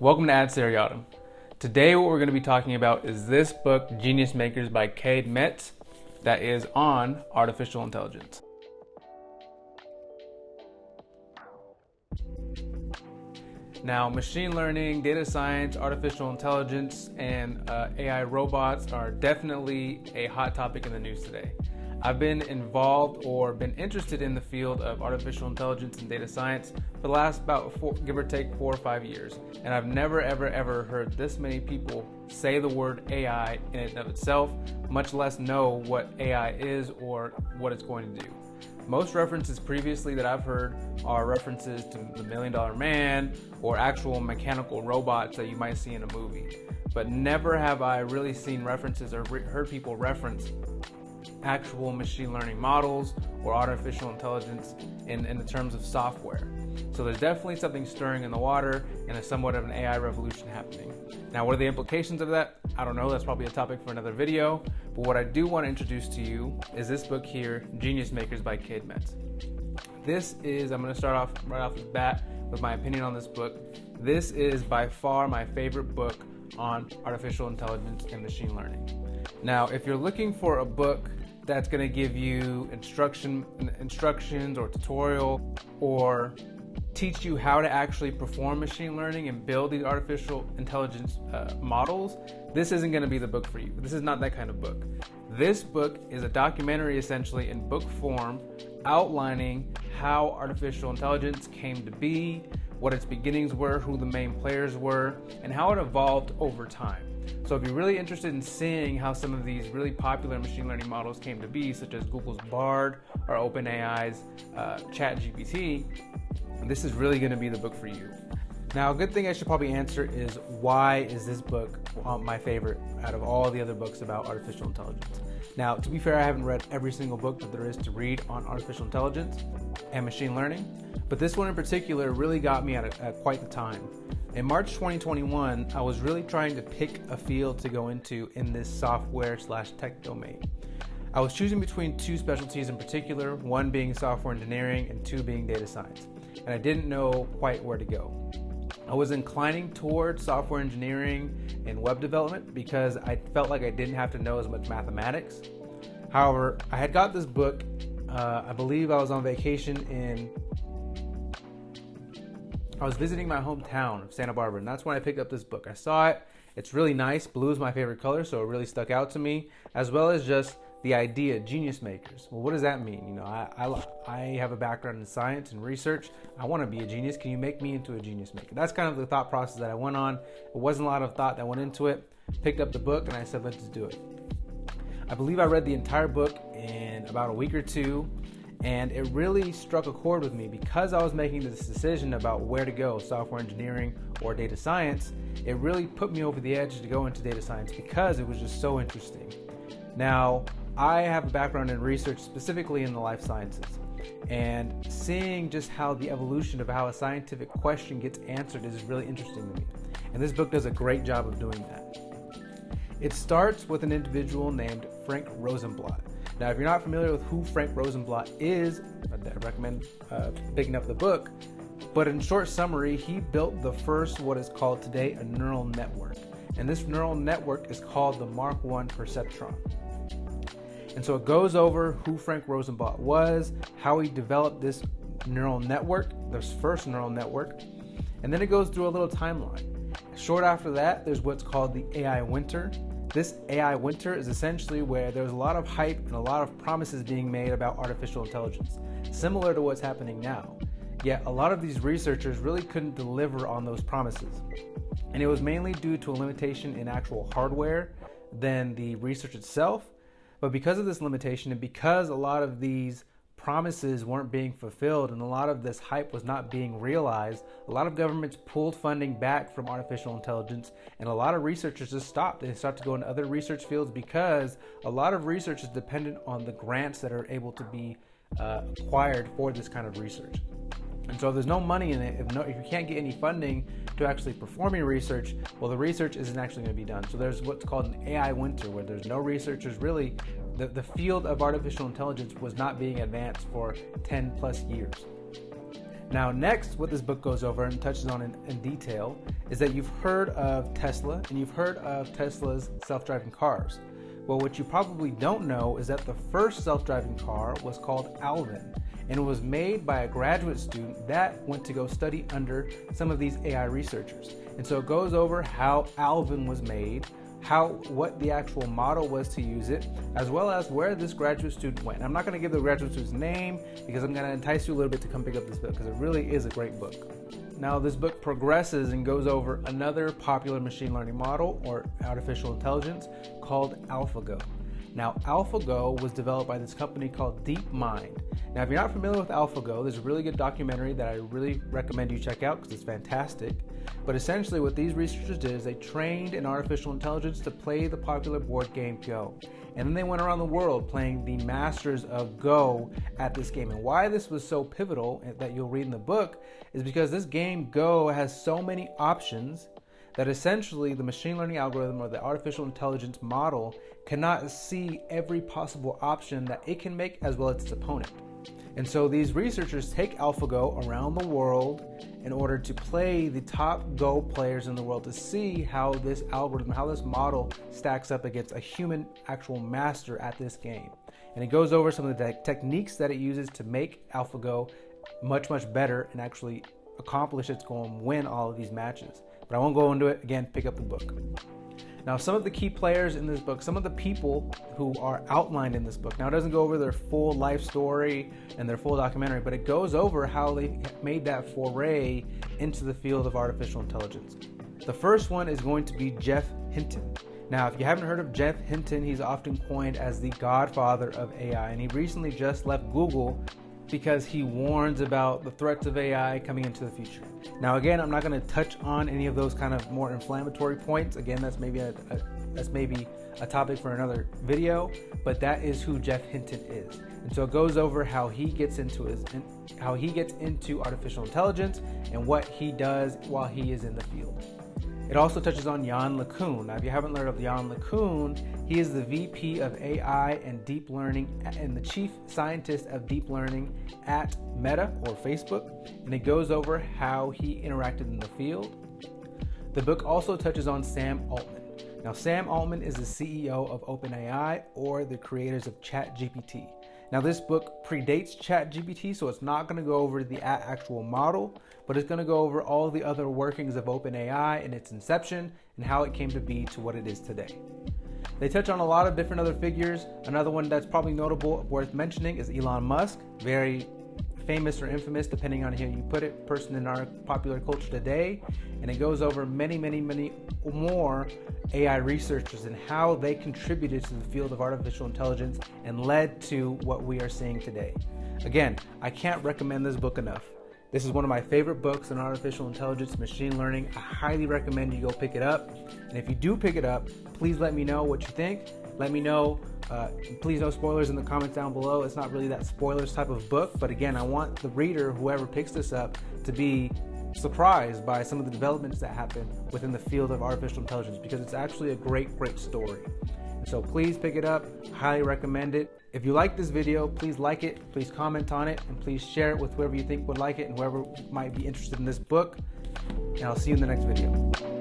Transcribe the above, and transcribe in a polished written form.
Welcome to Ad Seriatim. Today what we're going to be talking about is this book, Genius Makers by Cade Metz, that is on artificial intelligence. Now, machine learning, data science, artificial intelligence, and AI robots are definitely a hot topic in the news today. I've been involved or been interested in the field of artificial intelligence and data science for the last give or take 4 or 5 years. And I've never, ever heard this many people say the word AI in and of itself, much less know what AI is or what it's going to do. Most references previously that I've heard are references to the $1 Million Man or actual mechanical robots that you might see in a movie. But never have I really seen references or heard people reference actual machine learning models or artificial intelligence in the terms of software. So there's definitely something stirring in the water and a somewhat of an AI revolution happening. Now, what are the implications of that? I don't know, that's probably a topic for another video, but what I do want to introduce to you is this book here, Genius Makers by Cade Metz. I'm going to start off right off the bat with my opinion on this book. This is by far my favorite book on artificial intelligence and machine learning. Now, if you're looking for a book that's going to give you instructions or tutorial or teach you how to actually perform machine learning and build these artificial intelligence models, this isn't going to be the book for you. This is not that kind of book. This book is a documentary essentially in book form outlining how artificial intelligence came to be, what its beginnings were, who the main players were, and how it evolved over time. So if you're really interested in seeing how some of these really popular machine learning models came to be, such as Google's Bard or OpenAI's ChatGPT, this is really going to be the book for you. Now, a good thing I should probably answer is, why is this book my favorite out of all the other books about artificial intelligence? Now, to be fair, I haven't read every single book that there is to read on artificial intelligence and machine learning, but this one in particular really got me at quite the time. In March 2021, I was really trying to pick a field to go into in this software/tech domain. I was choosing between 2 specialties in particular, one being software engineering and 2 being data science, and I didn't know quite where to go. I was inclining towards software engineering and web development because I felt like I didn't have to know as much mathematics. However, I had got this book, I believe I was on vacation I was visiting my hometown of Santa Barbara, and that's when I picked up this book. I saw it. It's really nice. Blue is my favorite color, so it really stuck out to me, as well as just the idea, genius makers. Well, what does that mean? You know, I have a background in science and research. I want to be a genius. Can you make me into a genius maker? That's kind of the thought process that I went on. It wasn't a lot of thought that went into it. Picked up the book, and I said, let's do it. I believe I read the entire book in about a week or 2. And it really struck a chord with me because I was making this decision about where to go, software engineering or data science. It really put me over the edge to go into data science because it was just so interesting. Now, I have a background in research, specifically in the life sciences, and seeing just how the evolution of how a scientific question gets answered is really interesting to me. And this book does a great job of doing that. It starts with an individual named Frank Rosenblatt. Now, if you're not familiar with who Frank Rosenblatt is, I recommend picking up the book. But in short summary, he built the first, what is called today, a neural network. And this neural network is called the Mark I perceptron. And so it goes over who Frank Rosenblatt was, how he developed this neural network, this first neural network, and then it goes through a little timeline. Short after that, there's what's called the AI winter. This AI winter is essentially where there's a lot of hype and a lot of promises being made about artificial intelligence, similar to what's happening now. Yet a lot of these researchers really couldn't deliver on those promises. And it was mainly due to a limitation in actual hardware than the research itself. But because of this limitation and because a lot of these promises weren't being fulfilled and a lot of this hype was not being realized, a lot of governments pulled funding back from artificial intelligence, and a lot of researchers just stopped. They started to go into other research fields because a lot of research is dependent on the grants that are able to be acquired for this kind of research. And so if there's no money in it, if you can't get any funding to actually perform your research, well, the research isn't actually going to be done. So there's what's called an AI winter, where there's no researchers really. The field of artificial intelligence was not being advanced for 10 plus years. Now, next, what this book goes over and touches on in detail is that you've heard of Tesla and you've heard of Tesla's self-driving cars. Well, what you probably don't know is that the first self-driving car was called Alvin, and it was made by a graduate student that went to go study under some of these AI researchers. And so it goes over how Alvin was made, what the actual model was to use it, as well as where this graduate student went. I'm not going to give the graduate student's name because I'm going to entice you a little bit to come pick up this book because it really is a great book. Now, this book progresses and goes over another popular machine learning model or artificial intelligence called AlphaGo. Now, AlphaGo was developed by this company called DeepMind. Now, if you're not familiar with AlphaGo, there's a really good documentary that I really recommend you check out because it's fantastic. But essentially what these researchers did is they trained an artificial intelligence to play the popular board game Go. And then they went around the world playing the masters of Go at this game. And why this was so pivotal that you'll read in the book is because this game Go has so many options that essentially the machine learning algorithm or the artificial intelligence model cannot see every possible option that it can make as well as its opponent. And so these researchers take AlphaGo around the world in order to play the top Go players in the world to see how this algorithm, how this model stacks up against a human actual master at this game. And it goes over some of the techniques that it uses to make AlphaGo much, much better and actually accomplish its goal and win all of these matches. But I won't go into it. Again, pick up the book. Now, some of the key players in this book, some of the people who are outlined in this book. Now, it doesn't go over their full life story and their full documentary, but it goes over how they made that foray into the field of artificial intelligence. The first one is going to be Jeff Hinton. Now, if you haven't heard of Jeff Hinton, he's often coined as the godfather of AI, and he recently just left Google because he warns about the threats of AI coming into the future. Now, again, I'm not going to touch on any of those kind of more inflammatory points. Again, that's maybe a topic for another video, but that is who Jeff Hinton is. And so it goes over how he gets into artificial intelligence and what he does while he is in the field. It also touches on Yann LeCun. Now, if you haven't heard of Yann LeCun, he is the VP of AI and Deep Learning and the Chief Scientist of Deep Learning at Meta or Facebook, and it goes over how he interacted in the field. The book also touches on Sam Altman. Now, Sam Altman is the CEO of OpenAI or the creators of ChatGPT. Now, this book predates ChatGPT, so it's not going to go over the actual model, but it's going to go over all the other workings of OpenAI and its inception and how it came to be to what it is today. They touch on a lot of different other figures. Another one that's probably notable, worth mentioning, is Elon Musk, very famous or infamous, depending on how you put it, person in our popular culture today. And it goes over many, many, many more AI researchers and how they contributed to the field of artificial intelligence and led to what we are seeing today. Again, I can't recommend this book enough. This is one of my favorite books in artificial intelligence, machine learning. I highly recommend you go pick it up. And if you do pick it up, please let me know what you think. Let me know, please no spoilers in the comments down below. It's not really that spoilers type of book, but again, I want the reader, whoever picks this up, to be surprised by some of the developments that happen within the field of artificial intelligence because it's actually a great, great story. So please pick it up. Highly recommend it. If you like this video, please like it, please comment on it, and please share it with whoever you think would like it and whoever might be interested in this book. And I'll see you in the next video.